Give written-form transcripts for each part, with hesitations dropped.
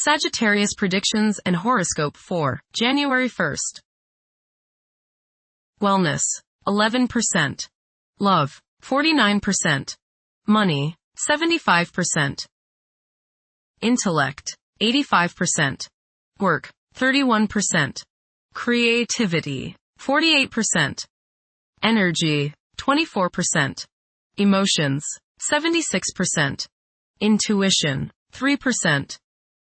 Sagittarius predictions and horoscope for January 1st. Wellness, 11%. Love, 49%. Money, 75%. Intellect, 85%. Work, 31%. Creativity, 48%. Energy, 24%. Emotions, 76%. Intuition, 3%.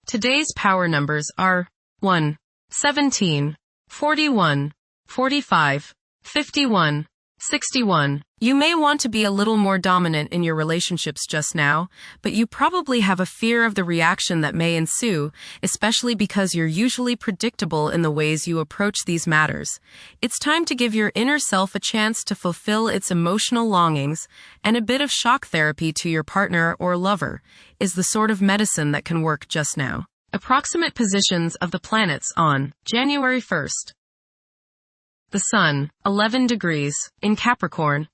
Today's power numbers are 1, 17, 41, 45, 51, 61. You may want to be a little more dominant in your relationships just now, but you probably have a fear of the reaction that may ensue, especially because you're usually predictable in the ways you approach these matters. It's time to give your inner self a chance to fulfill its emotional longings, and a bit of shock therapy to your partner or lover is the sort of medicine that can work just now. Approximate positions of the planets on January 1st. The Sun, 11 degrees, in Capricorn.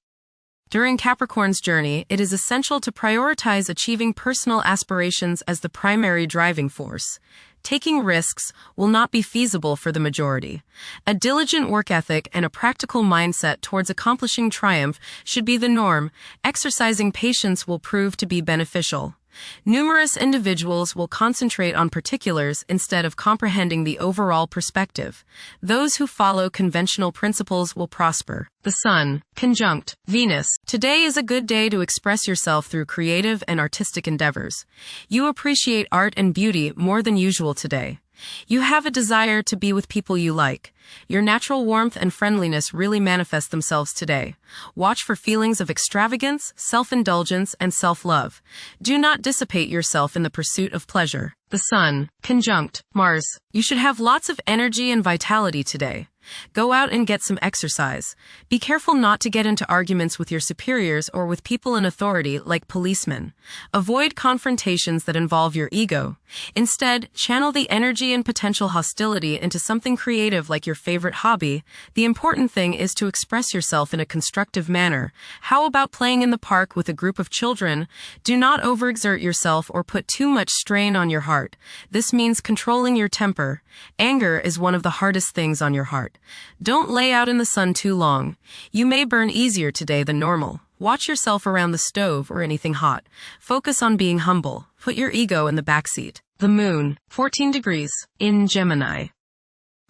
During Capricorn's journey, it is essential to prioritize achieving personal aspirations as the primary driving force. Taking risks will not be feasible for the majority. A diligent work ethic and a practical mindset towards accomplishing triumph should be the norm. Exercising patience will prove to be beneficial. Numerous individuals will concentrate on particulars instead of comprehending the overall perspective. Those who follow conventional principles will prosper. The Sun, conjunct Venus. Today is a good day to express yourself through creative and artistic endeavors. You appreciate art and beauty more than usual today. You have a desire to be with people you like. Your natural warmth and friendliness really manifest themselves today. Watch for feelings of extravagance, self-indulgence, and self-love. Do not dissipate yourself in the pursuit of pleasure. The Sun, conjunct Mars. You should have lots of energy and vitality today. Go out and get some exercise. Be careful not to get into arguments with your superiors or with people in authority like policemen. Avoid confrontations that involve your ego. Instead, channel the energy and potential hostility into something creative like your favorite hobby. The important thing is to express yourself in a constructive manner. How about playing in the park with a group of children? Do not overexert yourself or put too much strain on your heart. This means controlling your temper. Anger is one of the hardest things on your heart. Don't lay out in the sun too long. You may burn easier today than normal. Watch yourself around the stove or anything hot. Focus on being humble. Put your ego in the backseat. The Moon, 14 degrees, in Gemini.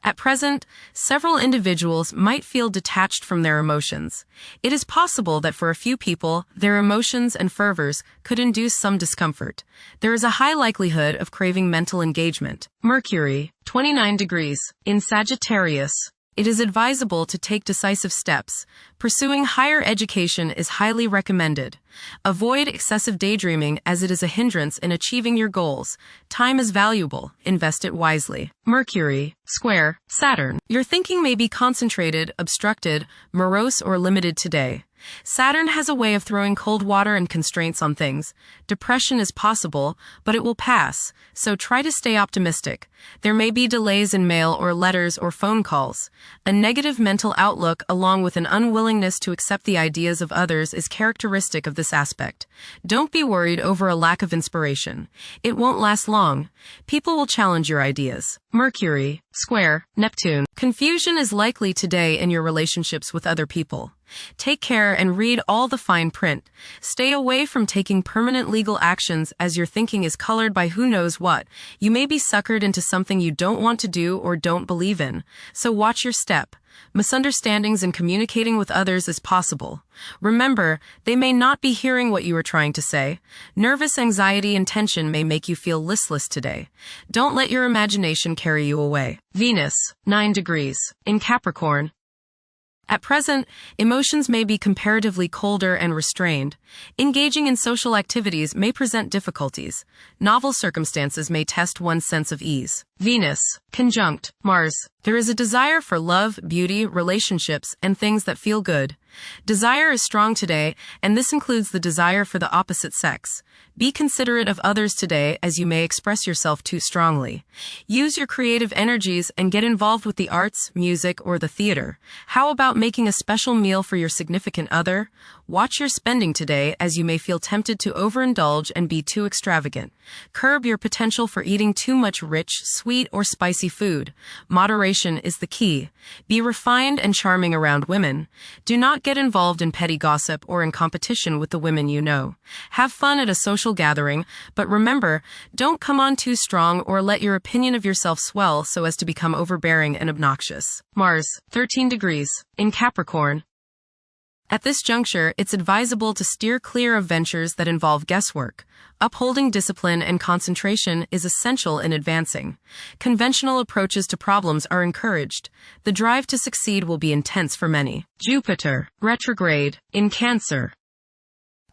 At present, several individuals might feel detached from their emotions. It is possible that for a few people, their emotions and fervors could induce some discomfort. There is a high likelihood of craving mental engagement. Mercury, 29 degrees, in Sagittarius. It is advisable to take decisive steps. Pursuing higher education is highly recommended. Avoid excessive daydreaming as it is a hindrance in achieving your goals. Time is valuable. Invest it wisely. Mercury, square, Saturn. Your thinking may be concentrated, obstructed, morose, or limited today. Saturn has a way of throwing cold water and constraints on things. Depression is possible, but it will pass, so try to stay optimistic. There may be delays in mail or letters or phone calls. A negative mental outlook along with an unwillingness to accept the ideas of others is characteristic of this aspect. Don't be worried over a lack of inspiration. It won't last long. People will challenge your ideas. Mercury, square, Neptune. Confusion is likely today in your relationships with other people. Take care and read all the fine print. Stay away from taking permanent legal actions as your thinking is colored by who knows what. You may be suckered into something you don't want to do or don't believe in, so watch your step. Misunderstandings in communicating with others is possible. Remember, they may not be hearing what you are trying to say. Nervous anxiety and tension may make you feel listless today. Don't let your imagination carry you away. Venus, 9 degrees, in Capricorn. At present, emotions may be comparatively colder and restrained. Engaging in social activities may present difficulties. Novel circumstances may test one's sense of ease. Venus, conjunct Mars. There is a desire for love, beauty, relationships, and things that feel good. Desire is strong today, and this includes the desire for the opposite sex. Be considerate of others today as you may express yourself too strongly. Use your creative energies and get involved with the arts, music, or the theater. How about making a special meal for your significant other? Watch your spending today, as you may feel tempted to overindulge and be too extravagant. Curb your potential for eating too much rich, sweet, or spicy food. Moderation is the key. Be refined and charming around women. Do not get involved in petty gossip or in competition with the women you know. Have fun at a social gathering, but remember, don't come on too strong or let your opinion of yourself swell so as to become overbearing and obnoxious. Mars, 13 degrees, in Capricorn. At this juncture, it's advisable to steer clear of ventures that involve guesswork. Upholding discipline and concentration is essential in advancing. Conventional approaches to problems are encouraged. The drive to succeed will be intense for many. Jupiter, retrograde, in Cancer.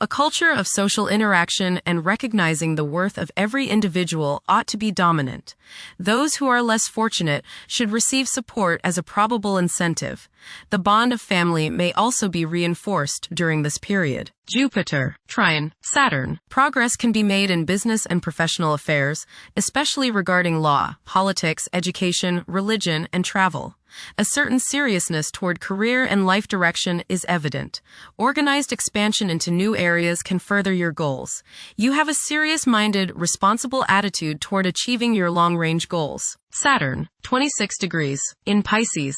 A culture of social interaction and recognizing the worth of every individual ought to be dominant. Those who are less fortunate should receive support as a probable incentive. The bond of family may also be reinforced during this period. Jupiter, trine, Saturn. Progress can be made in business and professional affairs, especially regarding law, politics, education, religion, and travel. A certain seriousness toward career and life direction is evident. Organized expansion into new areas can further your goals. You have a serious-minded, responsible attitude toward achieving your long-range goals. Saturn, 26 degrees, in Pisces.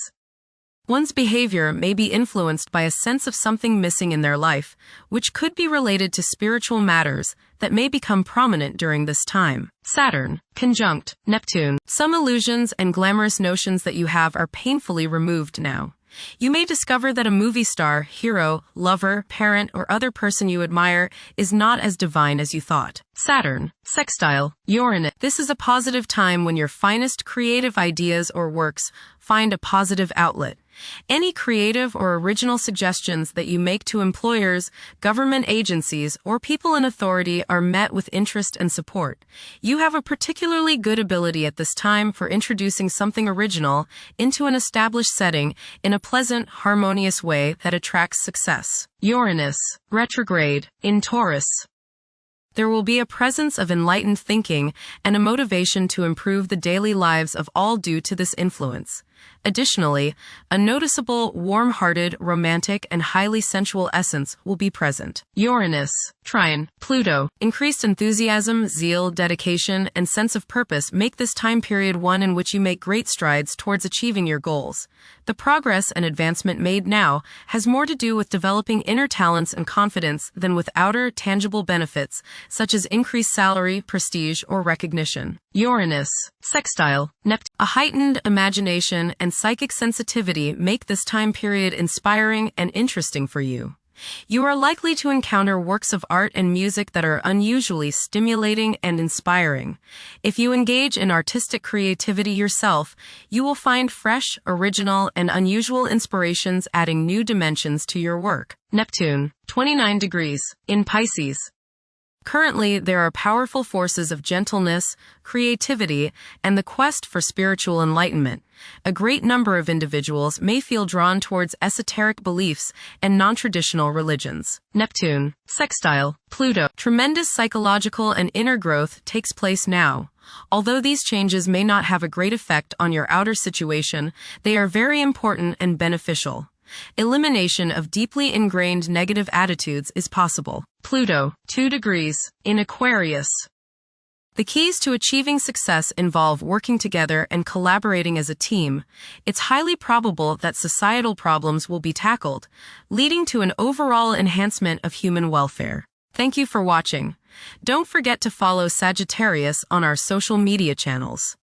One's behavior may be influenced by a sense of something missing in their life, which could be related to spiritual matters that may become prominent during this time. Saturn, conjunct Neptune. Some illusions and glamorous notions that you have are painfully removed now. You may discover that a movie star, hero, lover, parent, or other person you admire is not as divine as you thought. Saturn, sextile Uranus. This is a positive time when your finest creative ideas or works find a positive outlet. Any creative or original suggestions that you make to employers, government agencies, or people in authority are met with interest and support. You have a particularly good ability at this time for introducing something original into an established setting in a pleasant, harmonious way that attracts success. Uranus, retrograde, in Taurus. There will be a presence of enlightened thinking and a motivation to improve the daily lives of all due to this influence. Additionally, a noticeable, warm-hearted, romantic, and highly sensual essence will be present. Uranus, trine, Pluto. Increased enthusiasm, zeal, dedication, and sense of purpose make this time period one in which you make great strides towards achieving your goals. The progress and advancement made now has more to do with developing inner talents and confidence than with outer, tangible benefits, such as increased salary, prestige, or recognition. Uranus, sextile Neptune. A heightened imagination and psychic sensitivity make this time period inspiring and interesting for you. You are likely to encounter works of art and music that are unusually stimulating and inspiring. If you engage in artistic creativity yourself, you will find fresh, original, and unusual inspirations adding new dimensions to your work. Neptune, 29 degrees, in Pisces. Currently, there are powerful forces of gentleness, creativity, and the quest for spiritual enlightenment. A great number of individuals may feel drawn towards esoteric beliefs and non-traditional religions. Neptune, sextile Pluto. Tremendous psychological and inner growth takes place now. Although these changes may not have a great effect on your outer situation, they are very important and beneficial. Elimination of deeply ingrained negative attitudes is possible. Pluto, 2 degrees, in Aquarius. The keys to achieving success involve working together and collaborating as a team. It's highly probable that societal problems will be tackled, leading to an overall enhancement of human welfare. Thank you for watching. Don't forget to follow Sagittarius on our social media channels.